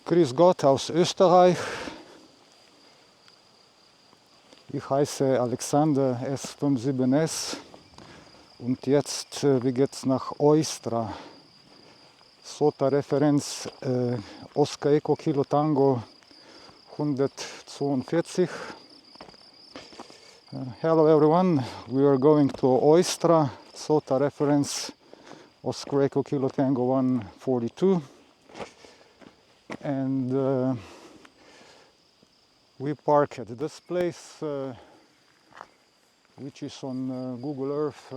Grüß Gott aus Österreich. Ich heiße Alexander S57S und jetzt wie geht's nach Oistra. SOTA Referenz Oscar Eco Kilo Tango 142. Hello everyone, we are going to Oistra, SOTA Reference Oscar Eco Kilo Tango 142. And we park at this place, which is on Google Earth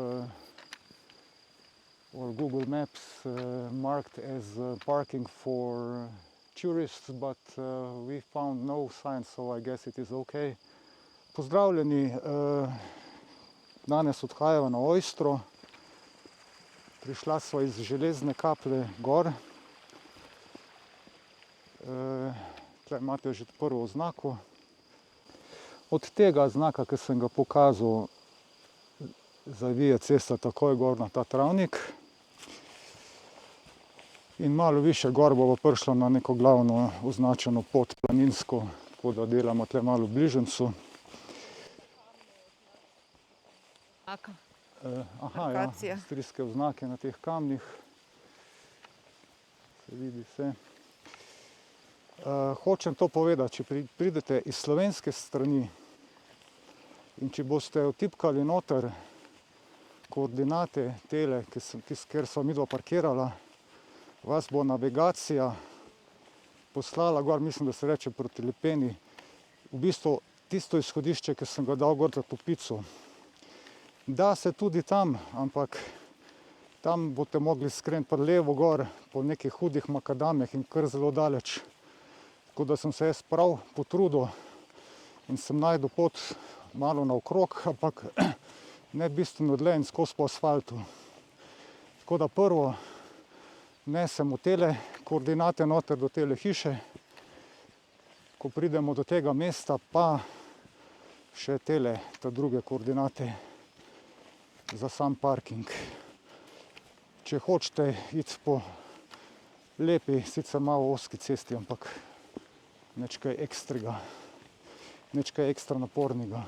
or Google Maps marked as parking for tourists, but we found no sign, so I guess it is okay. Pozdravljeni, danes odhajamo na Oistro. Prišla sva iz Železne Kaple gor. Tukaj imate že prvo oznako. Od tega znaka, ki sem ga pokazal, zavije cesta takoj gor na ta travnik. In malo više gor bova prišla na neko glavno označeno pot planinsko, tako da delamo tukaj malo v bližnjicu. Aha, ja, avstrijske oznake na teh kamnih. Se vidi vse. Hočem to povedati, če pridete iz slovenske strani in če boste vtipkali noter koordinate tele, kjer sva midva parkirala, vas bo navigacija poslala gor, mislim, da se reče proti Lepeni, v bistvu tisto izhodišče, ki sem ga dal gor za Topico. Da se tudi tam, ampak tam boste mogli skreniti pa levo gor po nekih hudih makadamjah in kar zelo daleč. Tako da sem se jaz prav potrudil in sem najdel pot malo naokrog, ampak ne bistveno dlje in skozi po asfaltu. Tako da prvo nesemo tele koordinate noter do tele hiše. Ko pridemo do tega mesta, pa še tele, ta druge koordinate za sam parking. Če hočete iti po lepi, sicer malo ozki cesti, ampak nič kaj ekstrega, nič kaj ekstra napornega.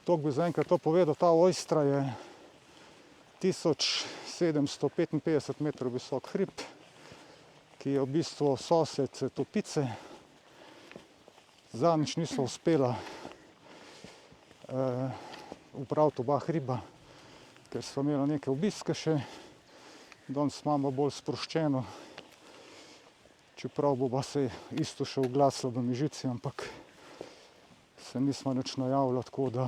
Toliko bi zaenkrat to povedal, ta Oistra je 1755 metrov visok hrib, ki je v bistvu sosed Topice. Zadnjič nisva uspela upraviti oba hriba, ker sva imela neke obiske še. Danes imamo bolj sproščeno, čeprav bova se isto še oglasila v Mežici, ampak se nismo nič najavila, tako da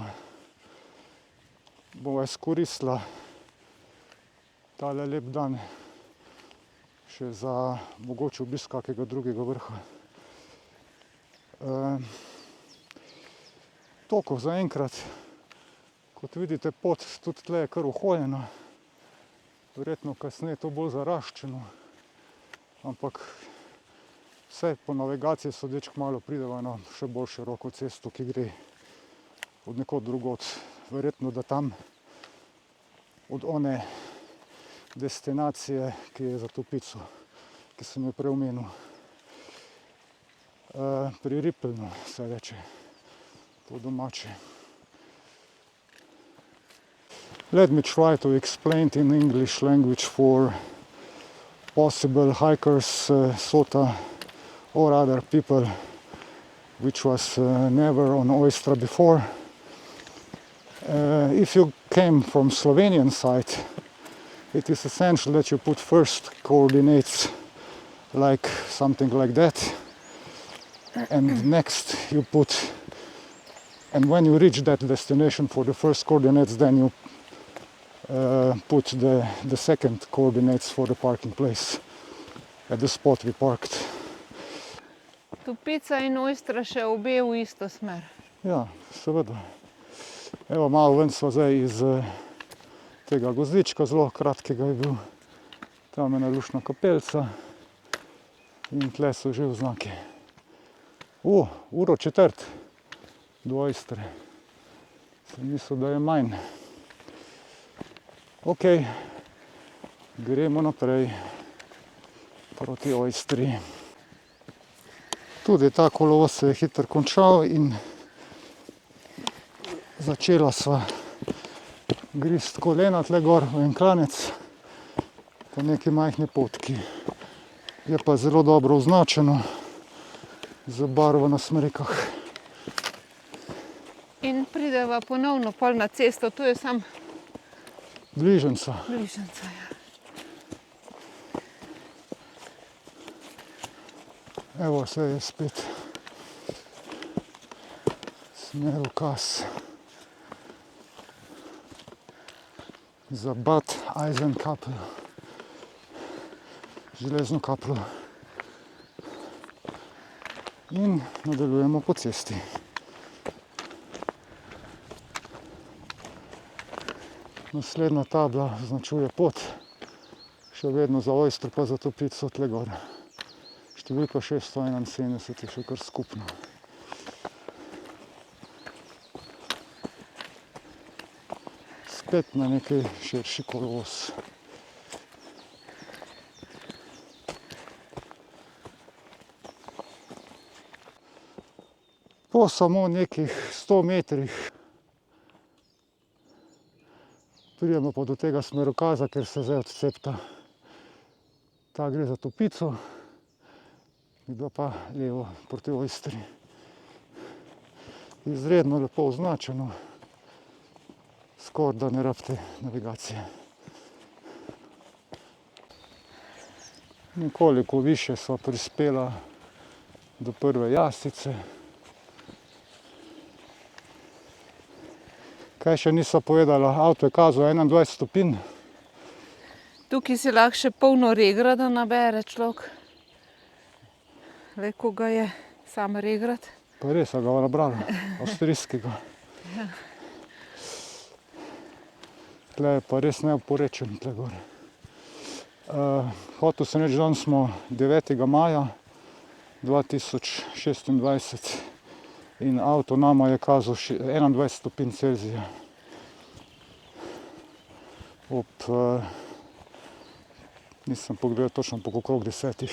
bova izkoristila tale lep dan še za mogoče obisk kakega drugega vrha. Toliko zaenkrat. Kot vidite, pot tudi tle je kar uhojena. Verjetno kasneje to bolj zaraščeno, ampak vse po navigaciji sodeč kmalu prideva na še bolj široko cesto, ki gre od nekod drugod. Verjetno, da tam od one destinacije, ki je za Topico, ki sem jo prej omenil. Pri Ripelnu se reče po domače. Let me try to explain it in English language for possible hikers, SOTA or other people which was never on Oistra before. If you came from Slovenian side, it is essential that you put first coordinates like something like that, and next you put, and when you reach that destination for the first coordinates, then you put the second coordinates for the parking place at the spot we parked. Topica in Oistra še obe v isto smer. Ja, seveda. Evo, malo ven sva zdaj iz tega gozdička, zelo kratkega je bil. Tam je ena luštna kapelica in tle so že oznaki. 1:04 do Oistre. Sem mislil, da je manj. Ok, gremo naprej. proti Ojstri. Tudi ta kolovoz se je hitro končal in začela sva grist kolena tle gor v en klanec po neki majhni potki. Je pa zelo dobro označeno z barvo na smrekah. In prideva ponovno pol na cesto, tu je sam Bližnjica. bližnjica. Ja. Evo se je spet smer ukaz za Bad Eisenkapel, železno kaplo. In nadaljujemo po cesti. Naslednja tabla označuje pot, še vedno za Ojstro pa za Toplico tle gor. Številka 671 je še kar skupno. Spet na nekaj širši kolovoz. Po samo nekih 100 metrih pridemo pa do tega smerokaza, ker se zdaj odcepta. Ta gre za Toplico, midva pa levo proti Ojstri. Izredno lepo označeno, skoraj da ne rabite navigacije. Nekoliko više sva prispela do prve jasice. Kaj še nisva povedala, avto je kazal 21 stopinj. Tukaj si lahko še polno regrata nabere človek. Le, ko ga je sam regrat. Pa res, a ga je nabrala, avstrijskega. Ja. Tle je pa res neoporečen, tle gor. Hotel sem reči, danes smo 9. maja 2026 in avto nama je kazal 21 stopinj Celzija. Nisem pogledal točno po okrog 10.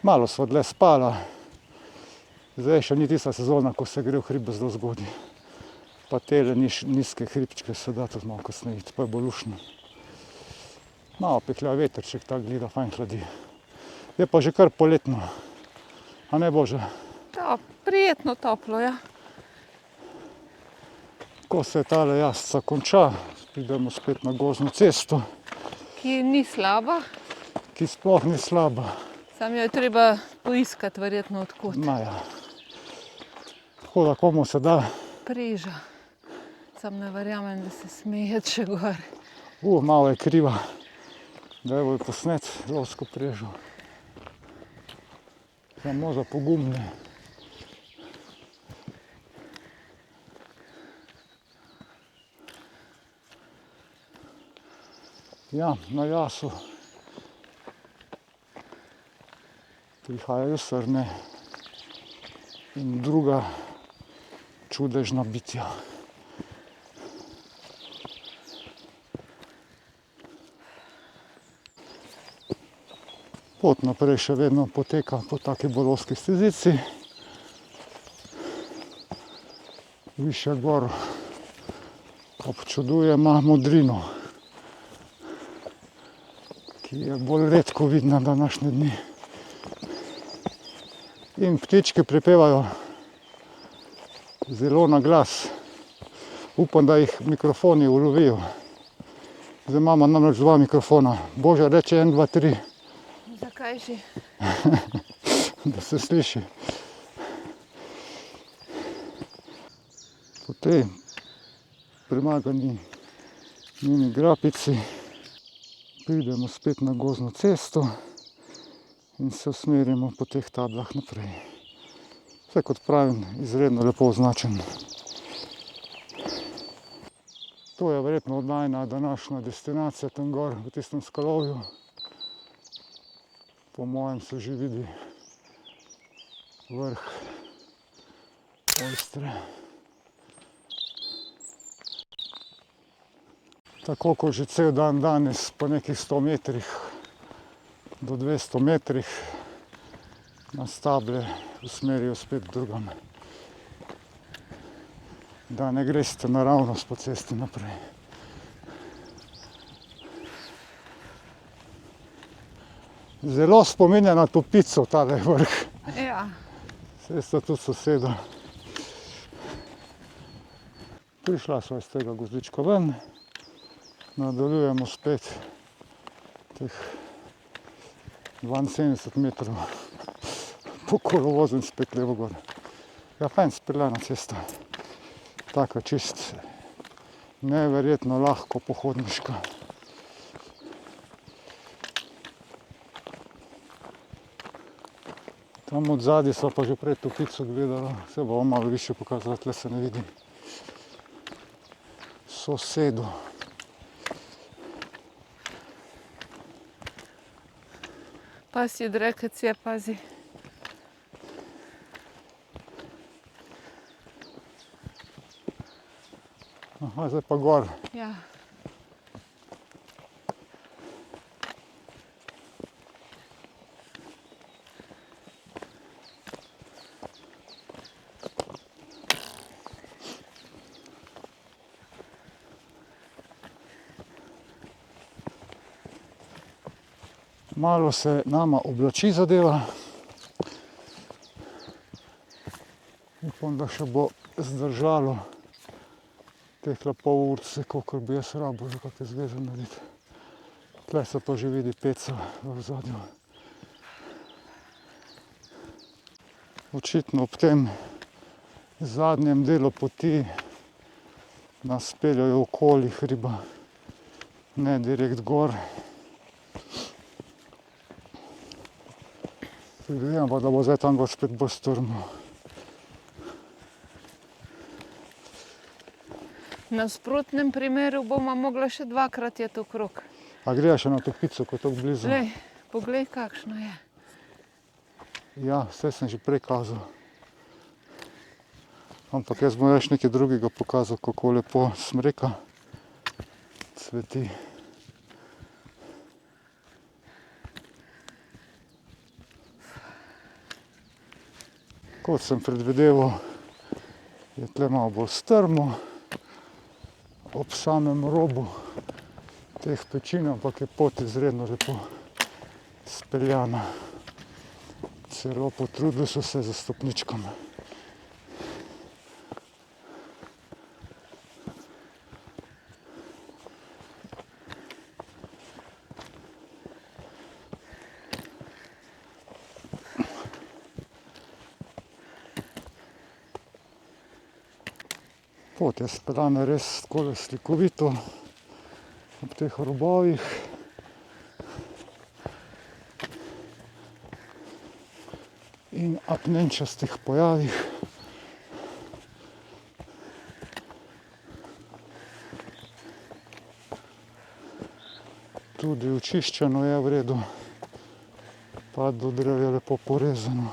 Malo sva dlje spala. Zdaj še ni tista sezona, ko se gre v hrib zelo zgodaj. Pa tele nizke hribčke se da tudi malo kasneje iti, pa je bolj luštno. Malo pehlja veterček, tak gleda, fajn hladi. Je pa že kar poletno. A ne, Bože? Ja, prijetno toplo, ja. Ko se tale jazca konča, pridemo spet na gozdno cesto, Ki ni slaba, ki sploh ni slaba. sam jo je treba poiskati verjetno odkot. Maja. Tako da komu se da. Preža. Sam ne verjamem, da se smejet še gor. Malo je kriva. Daj bo posnet lovsko prežo. Samo za pogumne. Ja, na jasu prihajajo srne in druga čudežna bitja. Pot naprej še vedno poteka po taki borovski stezici. Višje gor občudujemo modrino, ki je bolj redko vidna današnje dni. In ptički prepevajo zelo na glas. Upam, da jih mikrofoni ulovijo. Zdaj imamo namreč 2 mikrofona. Boža reče 1, 2, 3. Zakaj že? Da se sliši. Po tej premagani Mini Grapici pridemo spet na gozdno cesto in se usmerimo po teh tablah naprej. Vse, kot pravim, izredno lepo označen. To je verjetno najina današnja destinacija tam gor v tistem skalovju. Po mojem se že vidi vrh Ojstre. Tako kot že cel dan danes po nekih 100 metrih do 200 metrih nas table usmerijo spet drugam. Da ne greste naravnost po cesti naprej. Zelo spominja na Topico tale vrh. Ja. Saj sta tudi soseda. Prišla sva iz tega gozdička ven. Nadaljujemo spet teh 72 metrov po kolovozu in spet levo gor. Ja, fajn speljana cesta. Taka čist neverjetno lahko pohodniška. Tam od zadaj sva pa že prej Topico gledala, se bo malo više pokazala, tle se ne vidi. Sosedo. Pasji drekec je, pazi. Aha, zdaj pa gor. Ja. Malo se nama oblači zadeva. Upam, da še bo zdržalo tehle pol urce, kolikor bi jaz rabil za kakšne zveze narediti. Tle se pa že vidi peca v ozadju. Očitno ob tem zadnjem delu poti nas peljajo okoli hriba, ne direkt gor. Predvidevam pa, da bo zdaj tam gor spet bolj strmo. V nasprotnem primeru bomo mogla še dvakrat iti okrog. A greva še na Topico, ko je tako blizu? Glej, poglej, kakšno je. Ja, vse sem že prej kazal. Ampak jaz bom več nekaj drugega pokazal, kako lepo smreka cveti. Kot sem predvideval, je tle malo bolj strmo ob samem robu teh pečin, ampak je pot izredno lepo speljana. Celo potrudili so se za stopničkami. Pot je speljana res takole slikovito ob teh robovih. In apnenčastih pojavih. Tudi očiščeno je v redu, pa do drev je lepo porezano.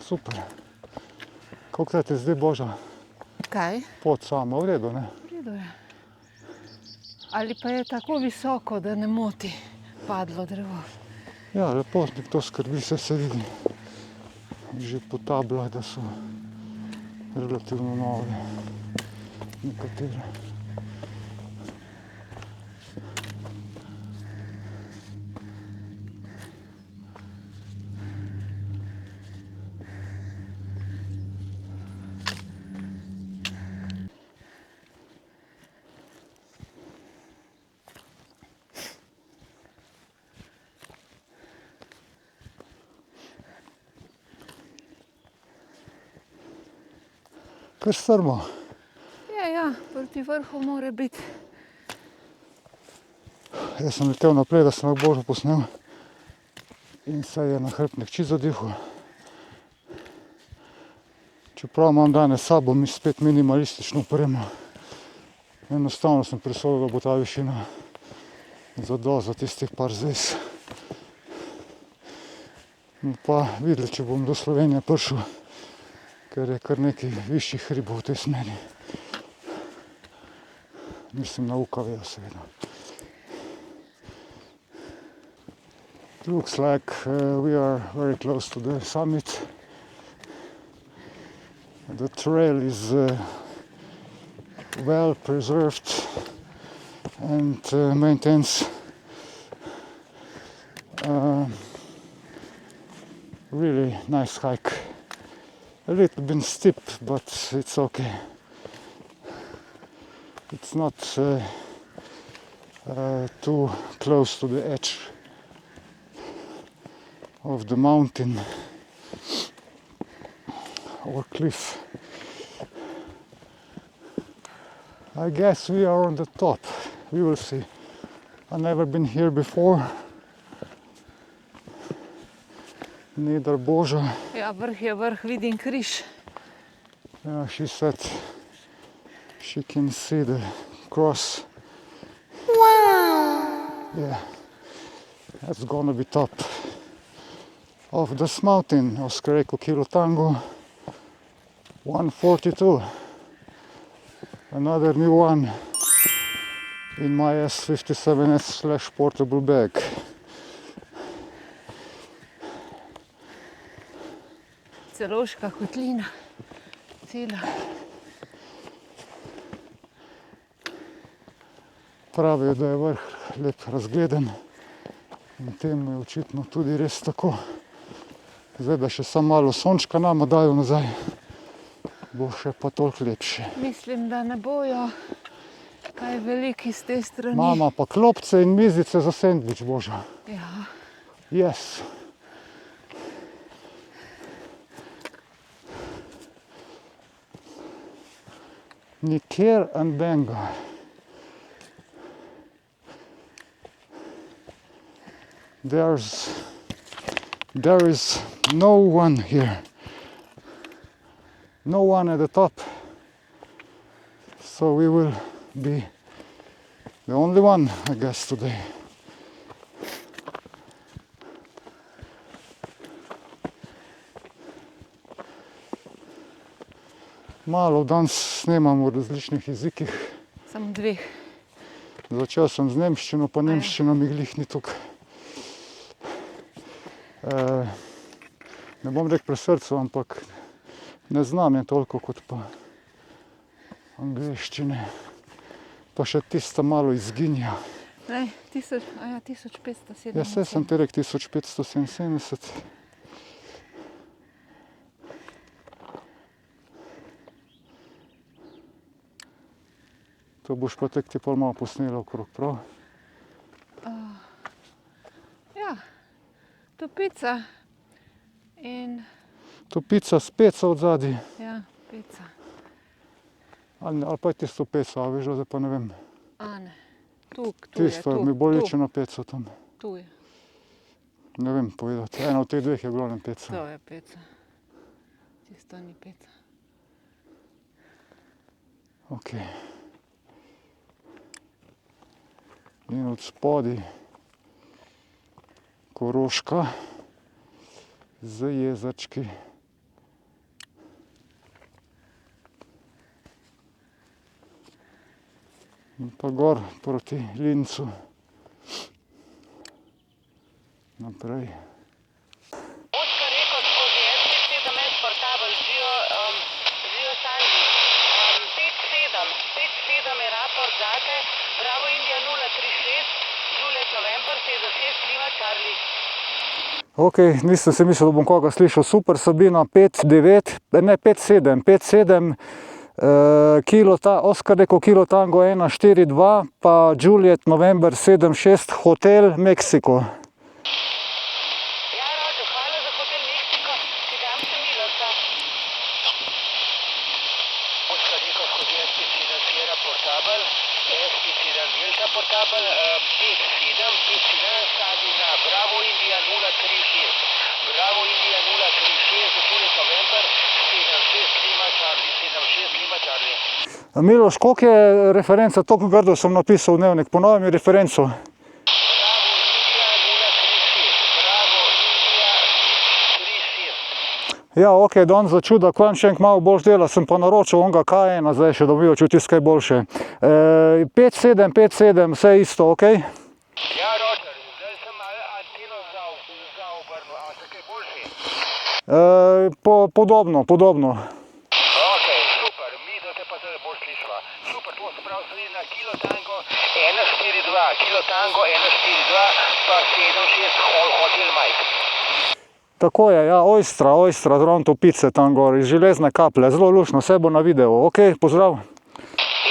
Super. Kako ti zdi, Boža? Kaj? Pot sama v redu, ne? V redu je. Ali pa je tako visoko, da ne moti padlo drevo. Ja, lepo to skrbi, se vidi. Že po tablah, da so relativno nove. Nekatere. Kar strmo. Ja, proti vrhu mora biti. Jaz sem letel naprej, da sem lahko Božo posnel. In se je nahrbtnik čisto zadihal. Čeprav imam danes s sabo spet minimalistično opremo. Enostavno sem presodil, da bo ta višina zadost za tistih par zvez. In pa videli, če bom do Slovenije prišel, ker je kar nekaj višjih hribov v tej smeri. Mislim na UKV seveda. looks like we are very close to the summit. The trail is well preserved and maintains really nice hike. A little bit steep, but it's okay. It's not too close to the edge of the mountain or cliff. I guess we are on the top. We will see. I've never been here before. Neither Boža. Ja, vrh je vrh, vidim križ. She said she can see the cross. Wow! Yeah, that's gonna be top of this mountain. Oscar Echo Kilo Tango 142. Another new one in my S57S / portable bag. Celovška kotlina, cela. Pravijo, da je vrh lep razgleden in temu je očitno tudi res tako. Zdaj, da še samo malo sončka nama dajo nazaj, bo še pa toliko lepše. Mislim, da ne bojo kaj veliki z te strani. Mama pa klopce in mizice za sendvič, Boža. Ja. Yes. Nikjer and Benga. There is no one here. No one at the top. So we will be the only one, I guess, today. Malo danes snemam v različnih jezikih. Samo dveh. Začel sem z nemščino, pa nemščina mi glih ni tukaj. Ne bom rekel pri srcu, ampak ne znam je toliko kot pa angleščine. Pa še tista malo izginja. Ne, 1577. Ja, saj sem te rekel 1577. To boš pa tek ti pol malo posnela okrog, prav? Ja, Topica in... Topica s peco od zadaj. Ja, Pica. Ali pa je tisto peco, a veš, zdaj pa ne vem. A ne, tu je, Tisto mi bolj liči na peco tam. Tu je. Ne vem povedati, ena od teh dveh je glavnem peca. To je Pica. Tisto ni Pica. Ok. In od spodaj Koroška z jezački. In pa gor proti Lincu. Naprej. Oscar Echo skozi S57S portabel živijo Sanji. 57 je raport zate, Bravo India 036, Juliet November 76, Lima Charlie. Ok, nisem si mislil, da bom koga slišal. Super, Sabina 5-9, ne 5-7, Oscar Echo Kilo Tango 1-4-2, pa Juliet November 7-6, Hotel Mexico. Ja, Roger, hvala za Hotel Mexico, ti dam se Milosa. Oscar Echo skozi SP7 Sierra portabel, SP7 Delta portabel, 57 stadi na Bravo India 036. Bravo India 036, Juliet November 76 Lima Charlie, 76 Lima Charlie. Miloš, koliko je referenca? Toliko grdo sem napisal v dnevnik, ponovim mi referenco. Bravo India 036, Bravo India 037. Ja, ok, danes za čuda, ko vam še enkrat malo boljš dela, sem pa naročil onga K1, zdaj še dobijo čutis kaj boljše. 5-7, vse isto, ok? Ja, Roger, zdaj sem malo anteno vzal. Podobno. Ok, super, mi do te pa zdaj bolj slišva. Super, to se pravi sledi na kilo tango 142, kilo tango 142, pa 76 Hotel Mike. Tako je, ja, Ojstra, zraven Topice tam gor, iz Železne Kaple, zelo luštno, vse bo na videu. Ok, pozdrav.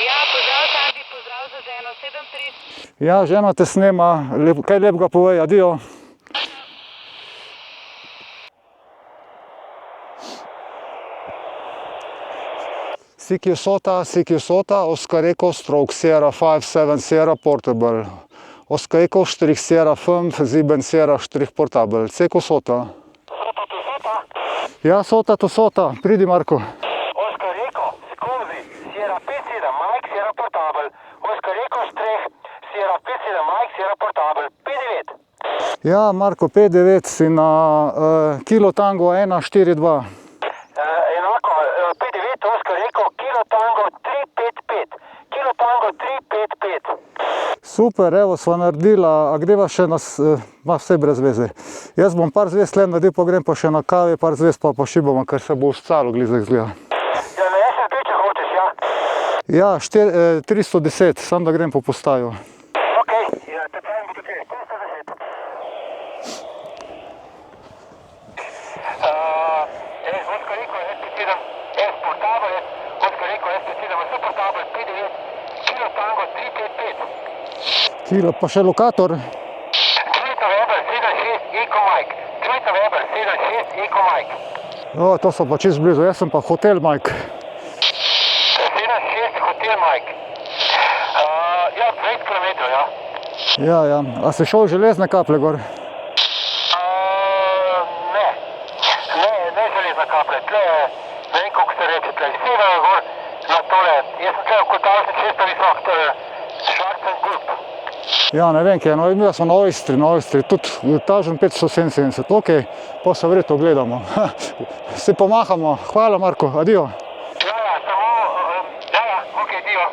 Ja, pozdrav Sandi, pozdrav za ženo, 7:30. Ja, žena te snema, kaj lepega povej, adijo. Siki Sota, Oscar Echo, Stroke Sierra 57 Sierra Portable. Oscar Echo, Strich Sierra 5, Sieben Sierra, Strich Portable. Siko Sota. Sota to Sota, Ja, Sota, pridi Marko. Oscar Echo, skozi, Sierra 57 Mike, Sierra Portable. Oscar Echo, Strich, Sierra 57 Mike, Sierra Portable, 59. Ja, Marko, 5-9 si na kilo tango 142. Enako, 59, Oscar Echo, kilo tango 355. Kilo tango 355. Super, evo sva naredila, a greva še nas, ma vse brez veze. Jaz bom par zvezd le naredil, pa grem pa še na kavi, par zvezd pa pošibamo, ker se bo šcalo glizek zgleda. Ja, na SLB, če hočeš, ja. Ja, 310, sam da grem po postaju. Ok, ja, te pravim bo tukaj, 310. Oscar Echo, SP7, S Portable, Oscar Echo, SP7, S Portable, 59, kilo tango 355. Kilo, pa še lokator. 2 Weber 76 Eco Mike. 2 Weber 76 Eco Mike. O, to so pa čist blizu, jaz sem pa Hotel Mike. 76 Hotel Mike. Ja, 20 km, ja. Ja, a si šel v Železne Kaple gor? Ne Železna Kaple, tle, ne vem koliko se reče, tle, sever gor, na tole, jaz sem tle v Kotalsni često visok, to je Švarcen Gulp. Ja, ne vem, kaj, no, mi smo na Ojstri, tudi etažen 577, ok, pa se verjetno gledamo. Se pomahamo, hvala Marko, adijo. Ok, dio.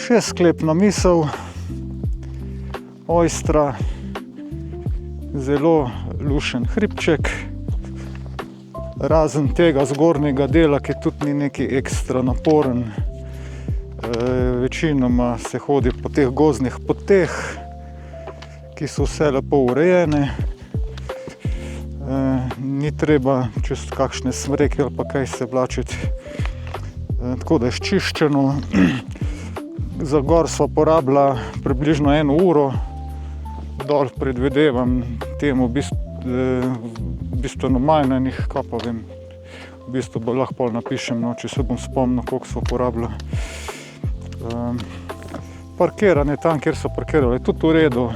Še sklepna misel, Ojstra, zelo lušen hribček, razen tega zgornjega dela, ki tudi ni neki ekstra naporen. Večinoma se hodi po teh gozdnih poteh, ki so vse lepo urejene. Ni treba čez kakšne smreke ali pa kaj se vlačiti. tako da je ščiščeno. Za gor sva porabila približno 1 uro, dol predvidevam temu bistveno manj enih, kaj pa vem, v bistvu lahko pol napišem, no, če se bom spomnil, koliko sva porabila. Parkiranje tam, kjer so parkirali, je tudi v redu,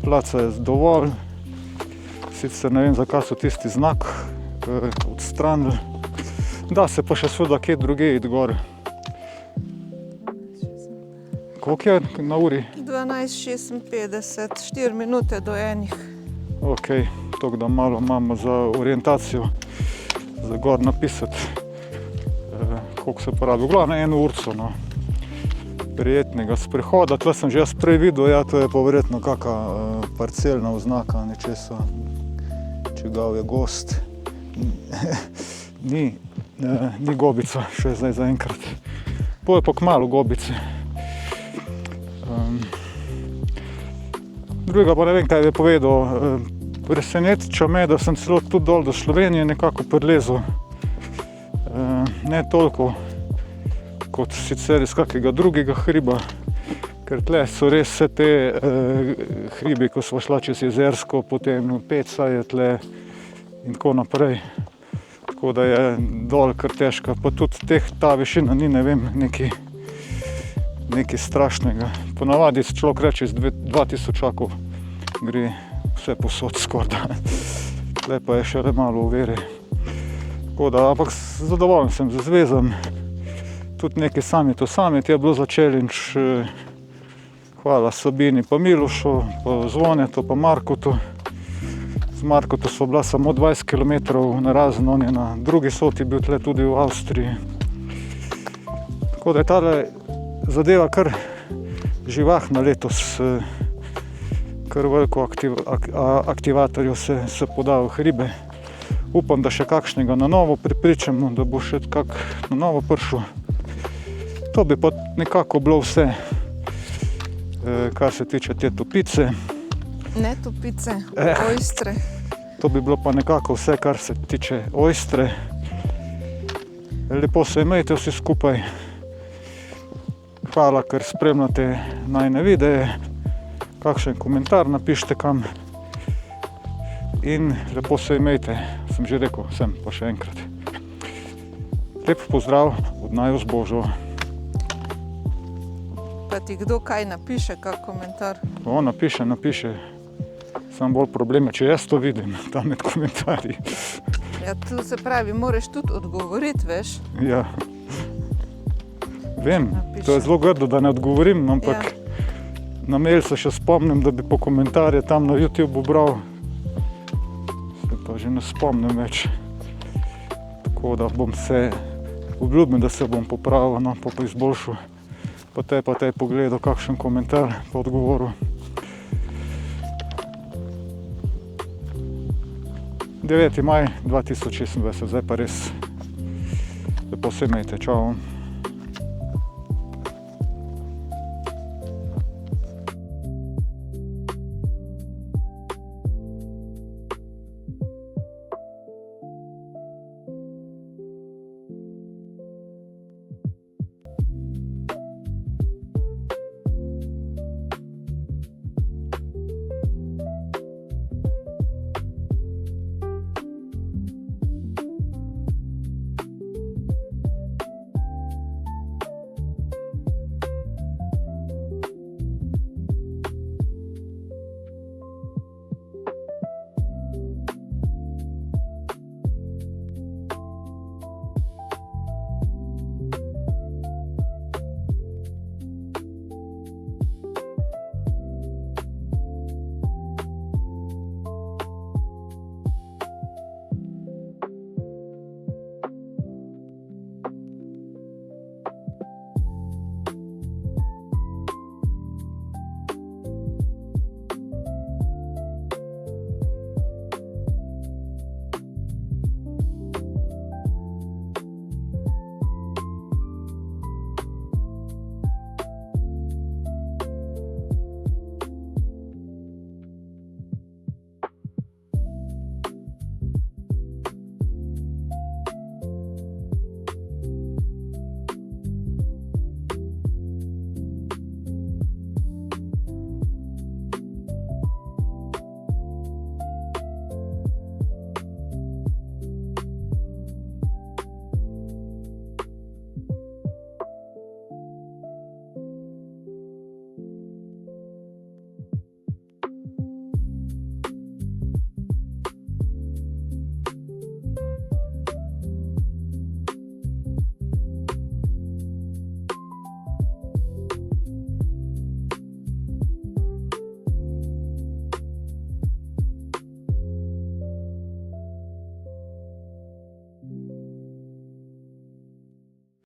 placa je dovolj, sicer ne vem, zakaj so tisti znak odstranili, da se pa še seveda kje druge iti gor. Koliko je na uri? 12:56, 4 minute do 1. Ok, tako da malo imamo za orientacijo, za gor napisati, koliko se porabi. V glavnem 1 urco, no, prijetnega sprehoda. Tle sem že jaz prej videl, ja, to je pa verjetno kakšna parcelna oznaka nečesa, čigav je gost. Ni gobica še zdaj zaenkrat. Bo je pa kmalu gobice. Drugega pa ne vem, kaj bi povedal. Preseneča me, da sem celo tudi dol do Slovenije nekako prilezel. Ne toliko kot sicer iz kakega drugega hriba, ker tle so res vse te hribi, ko sva šla čez Jezersko, potem Peca je tle in tako naprej. Tako da je dol kar težka, pa tudi ta višina ni, ne vem, nekaj strašnega. Ponavadi človek reče, z 2000 gre vse posod skorda. Tle pa je še le malo v veri. Tako da, ampak zadovoljen sem z zvezom. Tudi nekaj summit je bilo za challenge. Hvala Sabini pa Milošu, pa Zvonetu, pa Markotu. Z Markotu so bila samo 20 km narazen, on je na drugi soti bil tle tudi v Avstriji. Tako da je tale zadeva kar živahna letos, kar veliko aktivatorjev se poda v hribe. Upam, da še kakšnega na novo pripričamo, da bo še kak na novo prišel. To bi pa nekako bilo vse, kar se tiče te topice. Ne topice, ojstre. To bi bilo pa nekako vse, kar se tiče ojstre. Lepo se imejte vsi skupaj. Hvala, ker spremljate najine videe. Kakšen komentar napišite kam. In lepo se imejte, sem že rekel, sem pa še enkrat. Lep pozdrav od naju z Božo. Pa ti kdo kaj napiše, kak komentar? O, napiše. Sam bolj problem je, če jaz to vidim, tam med komentarji. Ja, tu se pravi, moraš tudi odgovoriti, veš? Ja. Vem, to je zelo grdo, da ne odgovorim, ampak na mail se še spomnim, da bi po komentarje tam na YouTube bral. Se pa že ne spomnim več. Tako da bom se obljubim, da se bom popravil, no, pa izboljšal. Pa te pogledal kakšen komentar, pa odgovoril. 9. maj 2026, zdaj pa res. Lepo se imejte, čau.